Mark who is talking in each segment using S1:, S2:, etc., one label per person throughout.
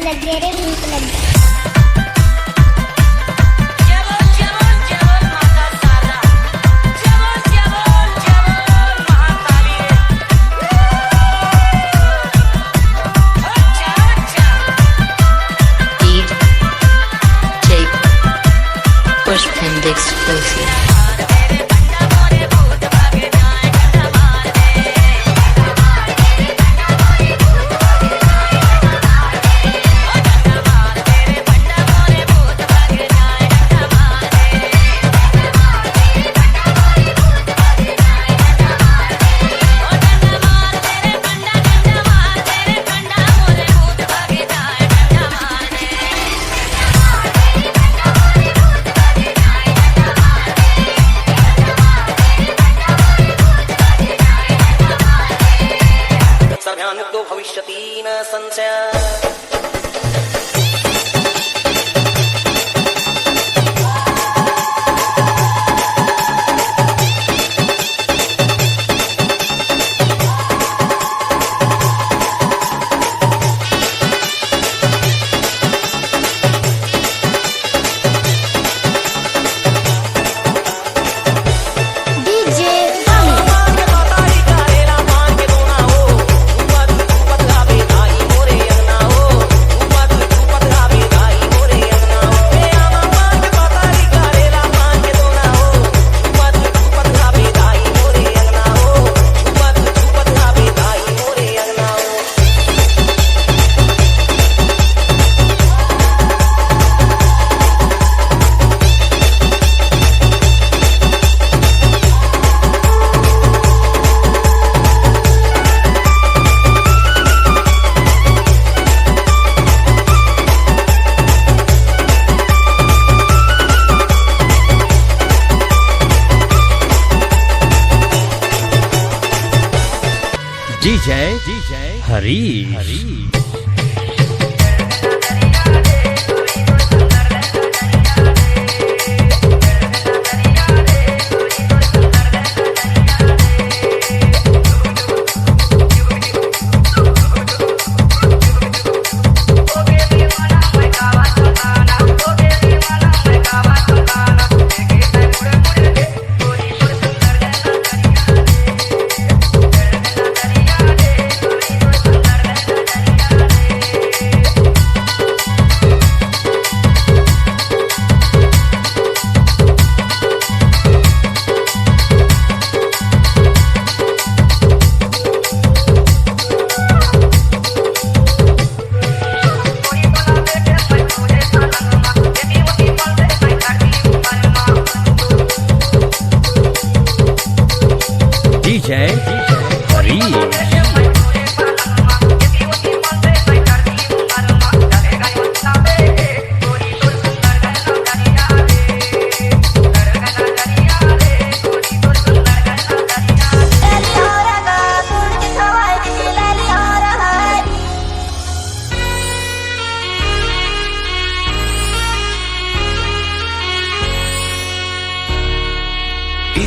S1: लग गया रे, भूख लग गया।
S2: भविष्यति न संशय।
S3: DJ Harish।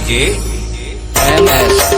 S3: DJ MS।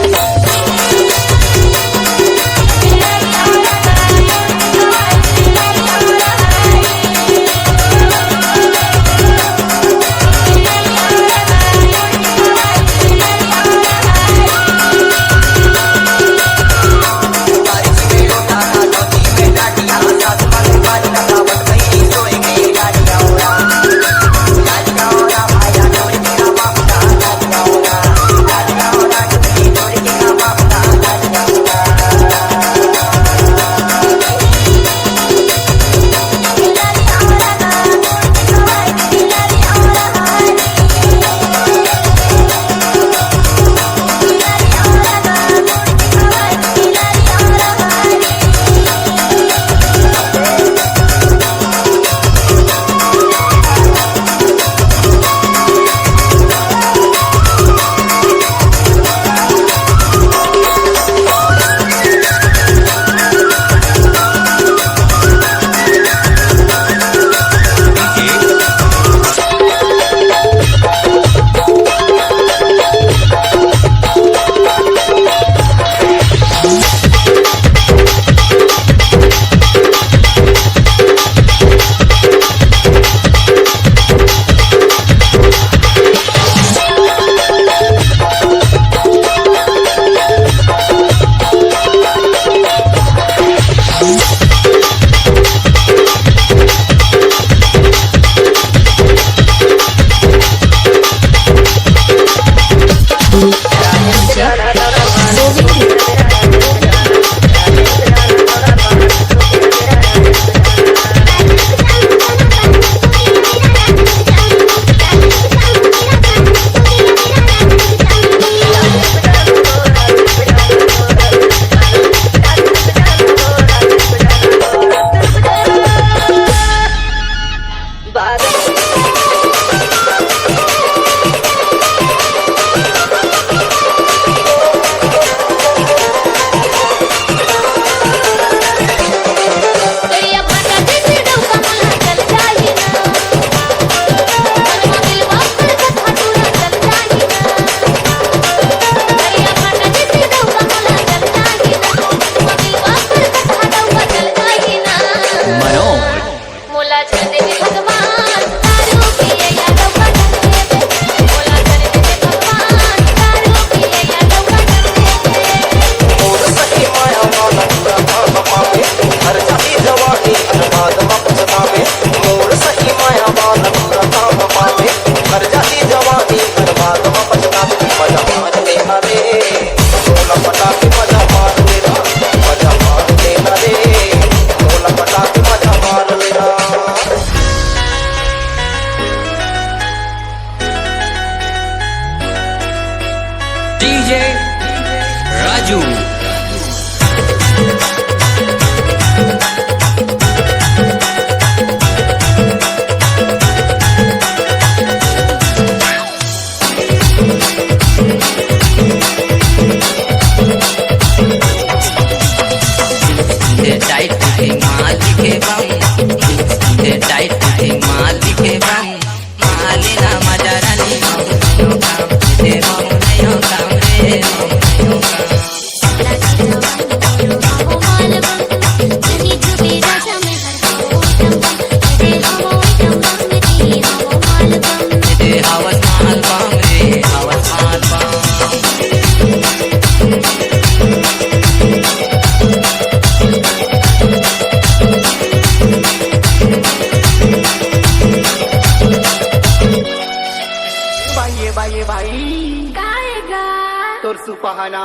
S1: सुपहाना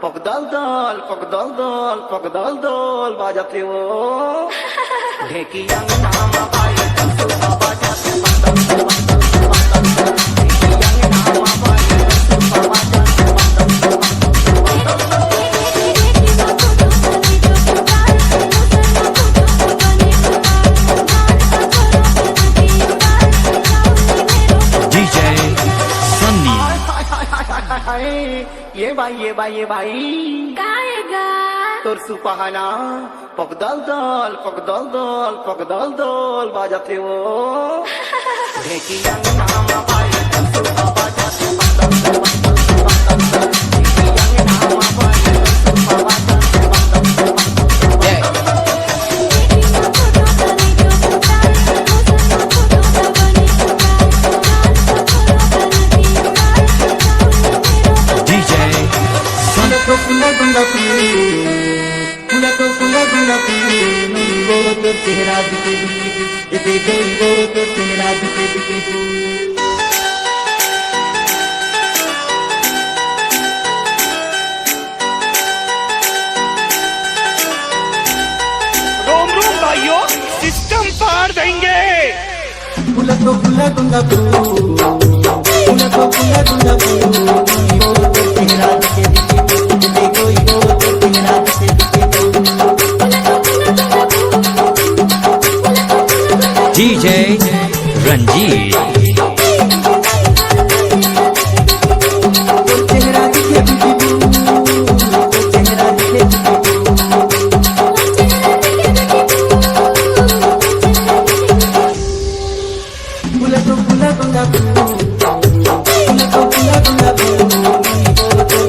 S1: पगदल दल बाजाते वो ढेकी अंगना बाई सुपा बाजाते ये भाई
S4: गाएगा
S1: तोर सुपहाना पगदल दल बाजाते वो ढेकी अंगना बाई सुपा बाजाते
S5: चेहरा दिखे देखो तो चेहरा दिखे
S6: रोम भाइयों सिस्टम पार देंगे।
S5: फूला तो फूला दूंगा फूला तो फूला दूंगा चेहरा दिखे देखो तो चेहरा दिखे
S3: DJ Ranjit
S5: चेहरा दिखे चेहरा दिखे फूला तो फूला दूंगा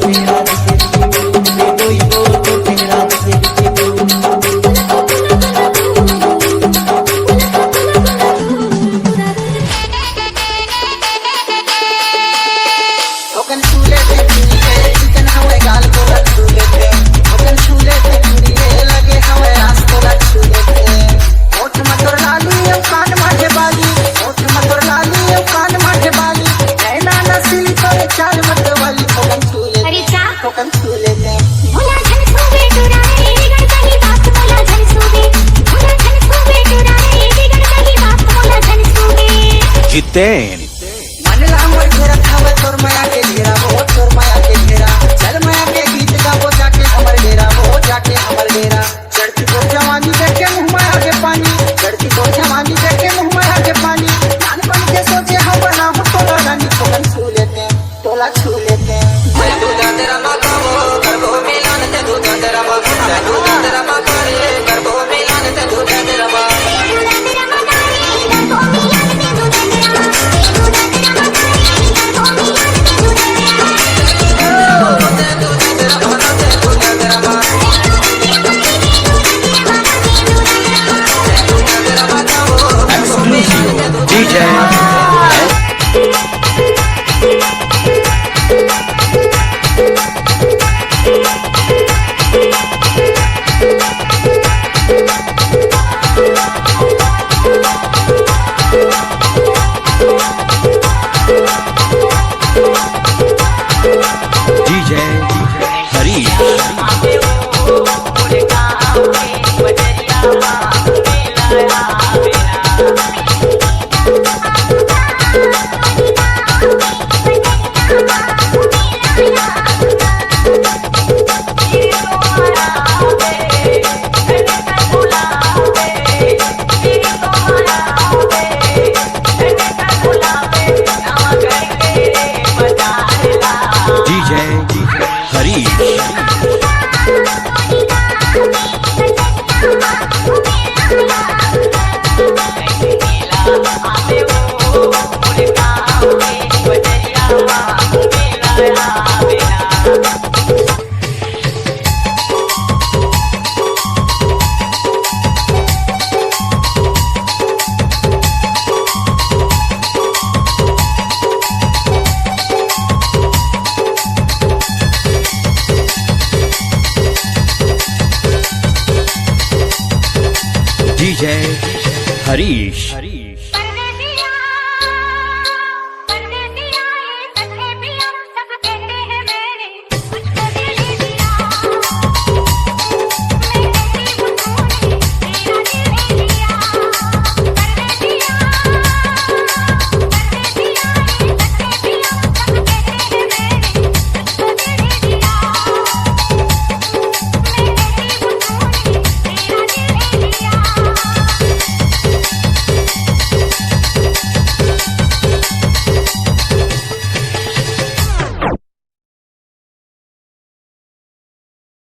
S5: चेहरा दिखे देखो तो चेहरा दिखे
S3: Jiten
S5: मनला मोर घेरा खावे तोर माया के घेरा वो तोर माया के घेरा चल माया के गीत गावो जाके हमर डेरा वो जाके हमर डेरा चढ़ती को जवानी देखे मुंह माया के पानी चढ़ती को जवानी देखे मुंह माया के पानी जान बन के सोचे हम बना हो तोला रानी तोला छू लेते
S2: दूधा तेरा मकावो गर्भो मिलान ते दूधा तेरा मकावो दूधा तेरा मकारे गर्भो मिलान ते दूधा तेरा
S3: DJ DJ Harish DJ DJ Harish